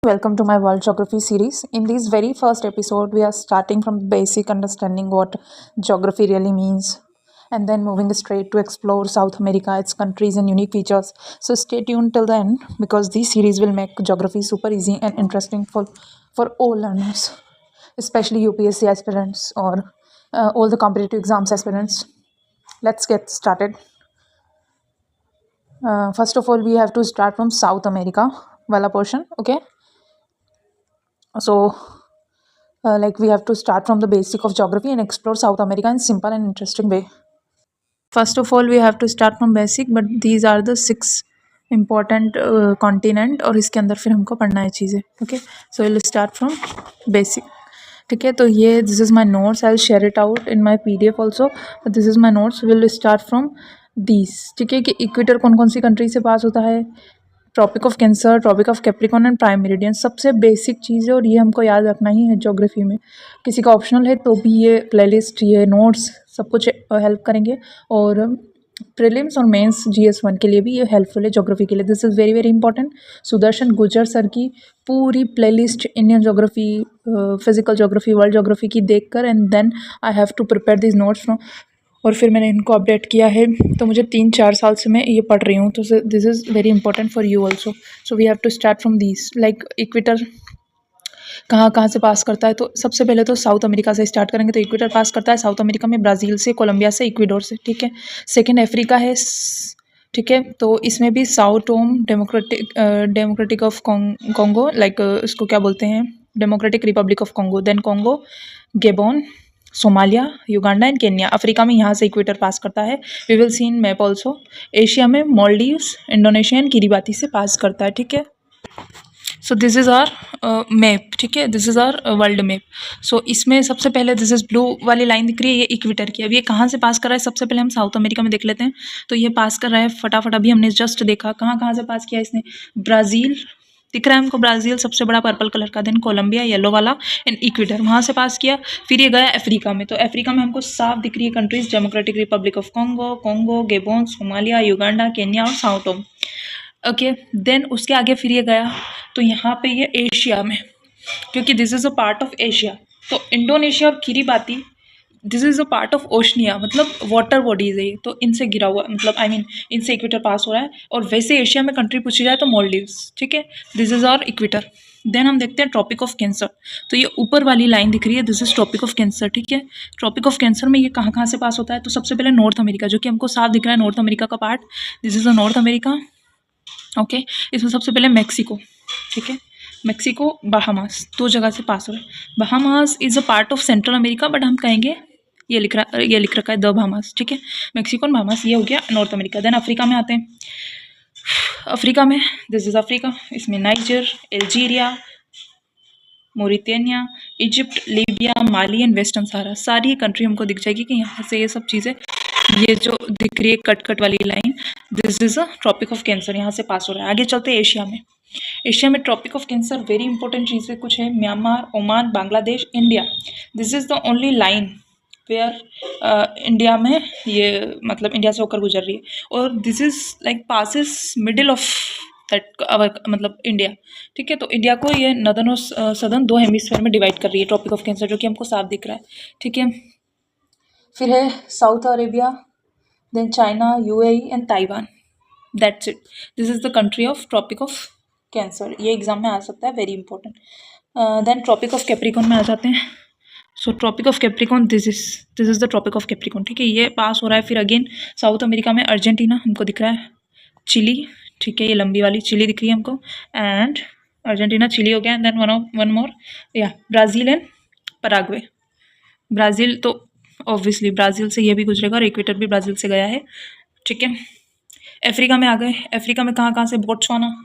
Welcome to my World Geography series. In this very first episode, we are starting from basic understanding what geography really means and then moving straight to explore South America, its countries, and unique features. So stay tuned till the end because this series will make geography super easy and interesting for all learners, especially UPSC aspirants or all the competitive exams aspirants. Let's get started. First of all, we have to start from South America, wala portion, okay? So we have to start from the basic of geography and explore South America in simple and interesting way. First of all, we have to start from basic, but these are the 6 important continent और इसके अंदर फिर हमको पढ़ना है चीज़ें. Okay, so we'll start from basic. ठीक है, तो ये this is my notes. I'll share it out in my PDF also. But this is my notes. We'll start from these. ठीक है, कि इक्वेटर कौन कौन सी कंट्री से पास होता है, tropic of Cancer, tropic of Capricorn and prime meridian. सबसे बेसिक चीज़ है और ये हमको याद रखना ही है ज्योग्राफी में. किसी का ऑप्शनल है तो भी ये प्लेलिस्ट, ये नोट्स सब कुछ हेल्प करेंगे. और प्रीलिम्स और मेंस GS1 के लिए भी ये हेल्पफुल है ज्योग्राफी के लिए. This is very very important. Sudarshan Gujar sir की पूरी playlist Indian geography, physical geography, world geography की देखकर and then I have to prepare this notes from, और फिर मैंने इनको अपडेट किया है. तो मुझे 3-4 साल से मैं ये पढ़ रही हूँ. तो this is very important for you also. So we have to start from this. Like equator कहाँ कहाँ से पास करता है, तो सबसे पहले तो साउथ अमेरिका से स्टार्ट करेंगे. तो इक्वेटर पास करता है साउथ अमेरिका में ब्राज़ील से, कोलंबिया से, इक्वेडोर से. ठीक है. सेकेंड अफ्रीका है. ठीक है, तो इसमें भी Sao Tome, democratic of Congo, like इसको क्या बोलते हैं, democratic republic of Congo, then Congo, Gabon, Somalia, Uganda and Kenya. Africa में यहाँ से इक्वेटर पास करता है. We will see in map also. Asia में मालदीव्स, इंडोनेशिया एंड किरिबाती से पास करता है. ठीक है. So this is our map. ठीक है, this is our world map. So इसमें सबसे पहले दिस इज़ ब्लू वाली लाइन दिख रही है, ये इक्वेटर की. अब ये कहाँ से पास कर रहा है, सबसे पहले हम साउथ अमेरिका में देख लेते हैं. तो ये पास कर रहा है फटाफट. अभी हमने जस्ट देखा कहाँ कहाँ से पास किया इसने. ब्राज़ील दिख रहा है हमको, ब्राज़ील सबसे बड़ा पर्पल कलर का. देन कोलंबिया येलो वाला एंड इक्वेटर, वहाँ से पास किया. फिर ये गया अफ्रीका में. तो अफ्रीका में हमको साफ दिख रही है countries, democratic republic of Congo, Gabon, Somalia, Uganda, Kenya और साओ टोम. ओके. देन उसके आगे फिर ये गया तो यहाँ पे ये एशिया में, क्योंकि this is a part of Asia. तो इंडोनेशिया और Kiribati, this is a part of Oceania, मतलब वाटर बॉडीज है ये. तो इनसे गिरा हुआ, मतलब आई मीन इनसे इक्वेटर पास हो रहा है. और वैसे एशिया में कंट्री पूछी जाए तो मालदीव्स. ठीक है, this is our equator. Then हम देखते हैं ट्रॉपिक ऑफ कैंसर. तो ये ऊपर वाली लाइन दिख रही है, this is tropic of Cancer. ठीक है, ट्रॉपिक ऑफ कैंसर में ये कहाँ कहाँ से पास होता है, तो सबसे पहले नॉर्थ अमेरिका, जो कि हमको साफ दिख रहा है नॉर्थ अमेरिका का part. This is a north America. Okay. इसमें सबसे पहले मैक्सिको. ठीक है, मैक्सिको, बहामास, 2 जगह से पास हो रहा है. Bahamas is a part of central America, but हम कहेंगे ये लिख रखा है द बहामास. ठीक है, मैक्सिको एंड बहामास, ये हो गया नॉर्थ अमेरिका. देन अफ्रीका में आते हैं. अफ्रीका में दिस इज़ अफ्रीका. इसमें Niger, Algeria, Mauritania, Egypt, Libya, Mali and Western Sahara, सारी कंट्री हमको दिख जाएगी कि यहाँ से ये सब चीज़ें, ये जो दिख रही है कट वाली line, this is a tropic of cancer, यहाँ से पास हो रहा है. आगे चलते हैं एशिया में. एशिया में Tropic of Cancer very important चीज़ें कुछ है. Myanmar, Oman, Bangladesh, India. This is the only line where India में ये, मतलब इंडिया से होकर गुजर रही है. और this is like passes middle of that our, मतलब इंडिया. ठीक है, तो इंडिया को ये नॉर्दर्न और सदर्न 2 हेमिस्फीयर में डिवाइड कर रही है ट्रॉपिक ऑफ कैंसर, जो कि हमको साफ दिख रहा है. ठीक है, फिर है South Arabia, then China, UAE and Taiwan. That's it. This is the country of Tropic of Cancer. ये एग्जाम में आ सकता है, very important. Then Tropic of Capricorn में आ जाते हैं. So Tropic of Capricorn, this is the Tropic of Capricorn. ठीक है, ये पास हो रहा है. फिर अगेन साउथ अमेरिका में अर्जेंटीना हमको दिख रहा है, चिली. ठीक है, ये लंबी वाली चिली दिख रही है हमको, एंड अर्जेंटीना, चिली हो गया. एंड देन वन मोर, या ब्राज़ील एंड पराग्वे. ब्राज़ील तो ऑब्वियसली ब्राज़ील से ये भी गुजरेगा और इक्वेटर भी ब्राज़ील से गया है. ठीक है, अफ्रीका में आ गए. अफ्रीका में कहाँ कहाँ से, Botswana,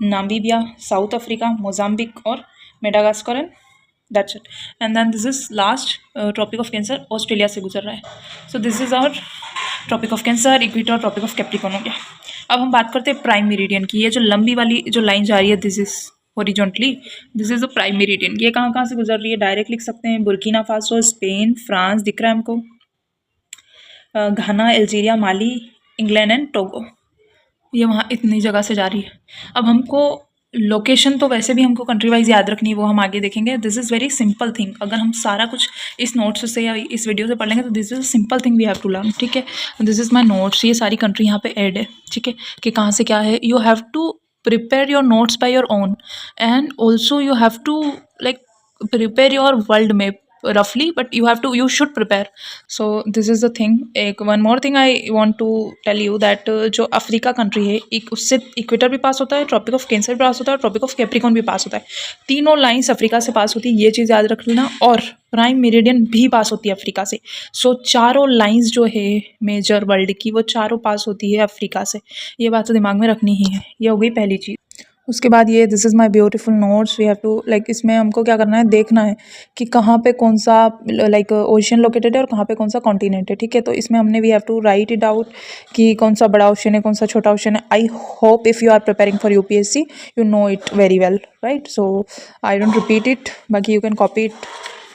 Namibia, South Africa, Mozambique और Madagascar and that's it. And then this is last Tropic of Cancer, Australia से गुजर रहा है. So this is our Tropic of Cancer, Equator, Tropic of Capricorn हो गया. अब हम बात करते हैं प्राइम मेरिडियन की. ये जो लंबी वाली जो लाइन जा रही है, this is horizontally, this is the prime meridian. ये कहाँ कहाँ से गुजर रही है, डायरेक्ट लिख सकते हैं. बुर्किना फासो, स्पेन, फ्रांस दिख रहा है हमको, Ghana, Algeria, Mali, England and Togo. ये वहाँ इतनी जगह से जा रही है. अब हमको लोकेशन तो वैसे भी हमको कंट्री वाइज याद रखनी है, वो हम आगे देखेंगे। This is very simple thing, अगर हम सारा कुछ इस नोट्स से या इस वीडियो से पढ़ लेंगे तो this is simple thing we have to learn, ठीक है। दिस इज़ माई नोट्स, ये सारी कंट्री यहाँ पे ऐड है, ठीक है, कि कहाँ से क्या है। You have to prepare your notes by your own, and also you have to like prepare your world map roughly, but you should prepare. So this is the thing. एक one more thing I want to tell you that जो Africa country है, एक उससे equator भी पास होता है, tropic of cancer भी पास होता है और ट्रॉपिक ऑफ कैप्रिकॉन भी पास होता है। तीनों लाइंस अफ्रीका से पास होती है, ये चीज़ याद रख लेना। और प्राइम मेरिडियन भी पास होती है अफ्रीका से। सो चारों लाइंस जो है मेजर वर्ल्ड की, वो चारों पास होती है अफ्रीका से। ये बात तो दिमाग में रखनी ही है। ये हो गई पहली चीज़। उसके बाद ये this is my beautiful notes, we have to like, इसमें हमको क्या करना है, देखना है कि कहाँ पे कौन सा लाइक ओशन लोकेटेड है और कहाँ पे कौन सा कॉन्टिनेंट है, ठीक है। तो इसमें हमने we have to write it out कि कौन सा बड़ा ओशन है, कौन सा छोटा ओशन है। I hope if you are preparing for UPSC you know it very well, right. So I don't repeat it, बाकी you can copy it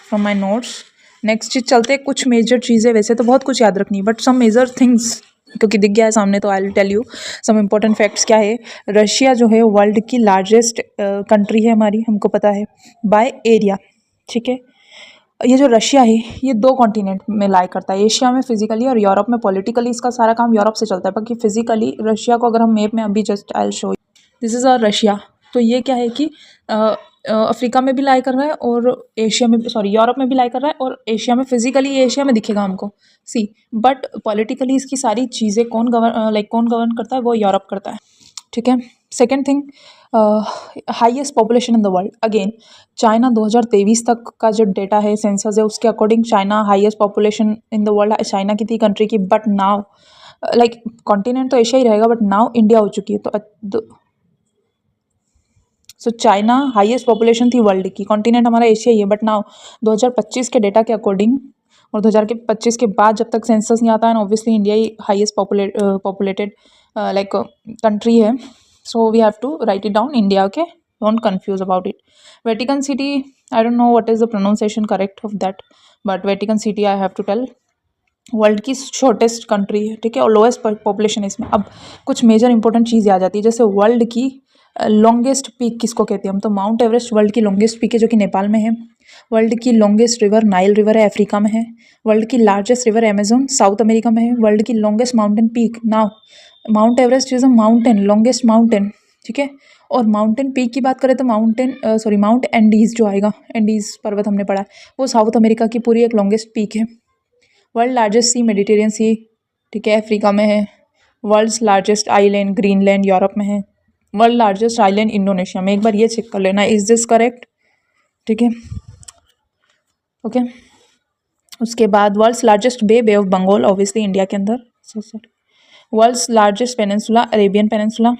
from my notes. Next चीज़ चलते, कुछ मेजर चीज़ें, वैसे तो बहुत कुछ याद रखनी है बट सम मेजर थिंग्स क्योंकि दिख गया है सामने, तो I will tell you some important facts. क्या है, रशिया जो है वर्ल्ड की लार्जेस्ट कंट्री है हमारी, हमको पता है, बाय एरिया, ठीक है। ये जो रशिया है ये दो कॉन्टिनेंट में लाई करता है, एशिया में फिजिकली और यूरोप में पॉलिटिकली। इसका सारा काम यूरोप से चलता है, बाकी फिजिकली रशिया को अगर हम मैप में अभी just I will show, this is our Russia. तो ये क्या है कि अफ्रीका में भी लाई कर रहा है और एशिया में, सॉरी यूरोप में भी लाई कर रहा है और एशिया में, फिजिकली एशिया में दिखेगा हमको, सी, बट पॉलिटिकली इसकी सारी चीज़ें कौन गवर्न करता है, वो यूरोप करता है, ठीक है। Second thing, highest population in the world, again China 2023 तक का जो डेटा है सेंसस है उसके according China highest population in the world China की थी कंट्री की, बट नाउ लाइक कॉन्टिनेंट तो एशिया ही रहेगा बट नाउ इंडिया हो चुकी है। तो सो चाइना हाईएस्ट पॉपुलेशन थी वर्ल्ड की, कॉन्टिनेंट हमारा एशिया ही है, बट नाउ 2025 के डेटा के अकॉर्डिंग और 2025 के बाद जब तक सेंसस नहीं आता है, ऑब्वियसली इंडिया ही हाईएस्ट पॉपुलेटेड लाइक कंट्री है। So we have to write it down India, okay, don't confuse about it. Vatican city, I don't know what is the pronunciation correct of that, but Vatican city I have to tell, world की shortest country है, ठीक है, और lowest population है इसमें। अब कुछ major important चीज़ आ जाती है, जैसे वर्ल्ड की लॉन्गेस्ट पीक किसको कहते हैं हम, तो माउंट एवरेस्ट वर्ल्ड की लॉन्गेस्ट पीक है जो कि नेपाल में है। वर्ल्ड की लॉन्गेस्ट रिवर नाइल रिवर है, अफ्रीका में है। वर्ल्ड की largest river Amazon south America में है। वर्ल्ड की longest mountain peak, now mount Everest is a mountain, longest mountain, ठीक है। और माउंटेन पीक की बात करें तो माउंट एंडीज जो आएगा, एंडीज पर्वत हमने पढ़ा है, वो साउथ अमेरिका की पूरी एक लॉन्गेस्ट पीक है। World largest sea Mediterranean sea, ठीक है, अफ्रीका में है। World's largest island Greenland Europe में है। वर्ल्ड लार्जेस्ट आइलैंड इंडोनेशिया में, एक बार ये चेक कर लेना, इज दिस करेक्ट, ठीक है, ओके। उसके बाद world's largest Bay of Bengal, obviously India के अंदर, world's largest peninsula Arabian peninsula.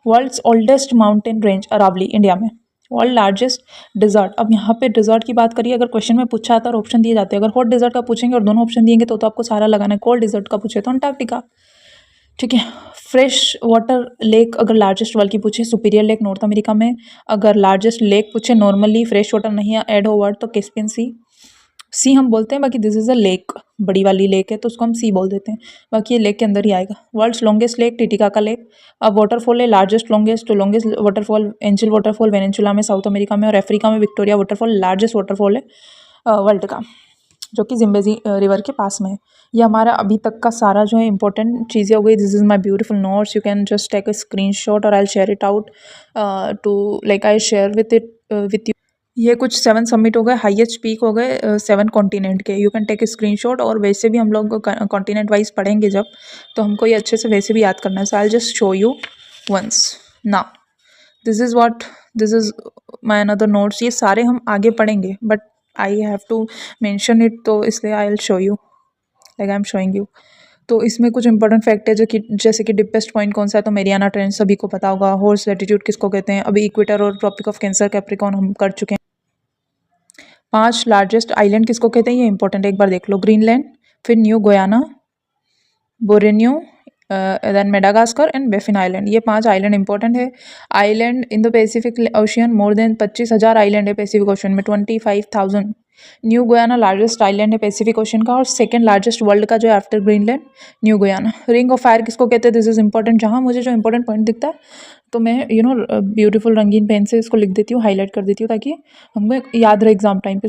World's oldest mountain range Aravalli, India में। वर्ल्ड लार्जेस्ट डिजर्ट, अब यहाँ पे डिजर्ट की बात करिए, अगर क्वेश्चन में पूछा आता है और ऑप्शन दिए जाते हैं, अगर हॉट डिजर्ट का पूछेंगे और दोनों ऑप्शन दिएंगे तो आपको सारा लगाना है। कोल्ड डिजर्ट का पूछे तो अंटार्कटिका, ठीक है। फ्रेश वाटर लेक अगर लार्जेस्ट वर्ल्ड की पूछे, सुपीरियर लेक नॉर्थ अमेरिका में। अगर लार्जेस्ट लेक पूछे नॉर्मली, फ्रेश वाटर नहीं ऐड हो वर्ड, तो कैस्पियन सी हम बोलते हैं, बाकी दिस इज़ अ लेक, बड़ी वाली लेक है तो उसको हम सी बोल देते हैं, बाकी ये लेक के अंदर ही आएगा। वर्ल्ड्स लॉन्गेस्ट लेक टिटिका का लेक। अब वाटरफॉल है लार्जेस्ट लॉन्गेस्ट, तो longest waterfall angel waterfall Venezuela में साउथ अमेरिका में, और अफ्रीका में विक्टोरिया वाटरफॉल लार्जेस्ट वाटरफॉल है वर्ल्ड का, जो कि जिम्बेजी रिवर के पास में है। ये हमारा अभी तक का सारा जो है इंपॉर्टेंट चीज़ें हो गई। This is my beautiful notes, you can just take a screenshot और I share it out to like I share with you. ये कुछ 7 सबमिट हो गए, हाईएस्ट पीक हो गए 7 कॉन्टिनेंट के, you can take a screenshot. और वैसे भी हम लोग कॉन्टिनेंट वाइज पढ़ेंगे जब, तो हमको ये अच्छे से वैसे भी याद करना है। So I just show you once now, this is my another notes. ये सारे हम आगे पढ़ेंगे but I have to mention it, तो इसलिए I will show you, like I am showing you. तो इसमें कुछ इंपॉर्टेंट फैक्ट है जो कि जैसे कि डिपेस्ट पॉइंट कौन सा है, तो मेरियाना ट्रेंच सभी को पता होगा। हॉर्स लैटिट्यूड किसको कहते हैं, अभी इक्वेटर और ट्रॉपिक ऑफ कैंसर कैप्रिकॉर्न हम कर चुके हैं। 5 लार्जेस्ट आइलैंड किसको कहते हैं, ये इंपॉर्टेंट है, एक बार देख लो। ग्रीनलैंड, फिर New Guinea, Borneo, then Madagascar and Baffin Island. ये 5 आइलैंड इंपॉर्टेंट है। Island in the Pacific Ocean, more than 25,000 island है पैसिफिक ओशन में, 25,000। न्यू गोयाना लार्जेस्ट आइलैंड है पैसिफिक ओशन का और सेकंड लार्जेस्ट वर्ल्ड का जो है after Greenland, New Guinea. Ring of Fire किसको कहते हैं, दिस इज इंपॉर्टेंट, जहाँ मुझे जो इंपॉर्टेंट पॉइंट दिखता है तो मैं ब्यूटीफुल रंगीन पेन से इसको लिख देती हूँ, हाईलाइट कर देती हूँ ताकि हमें याद रहे एग्जाम टाइम पे।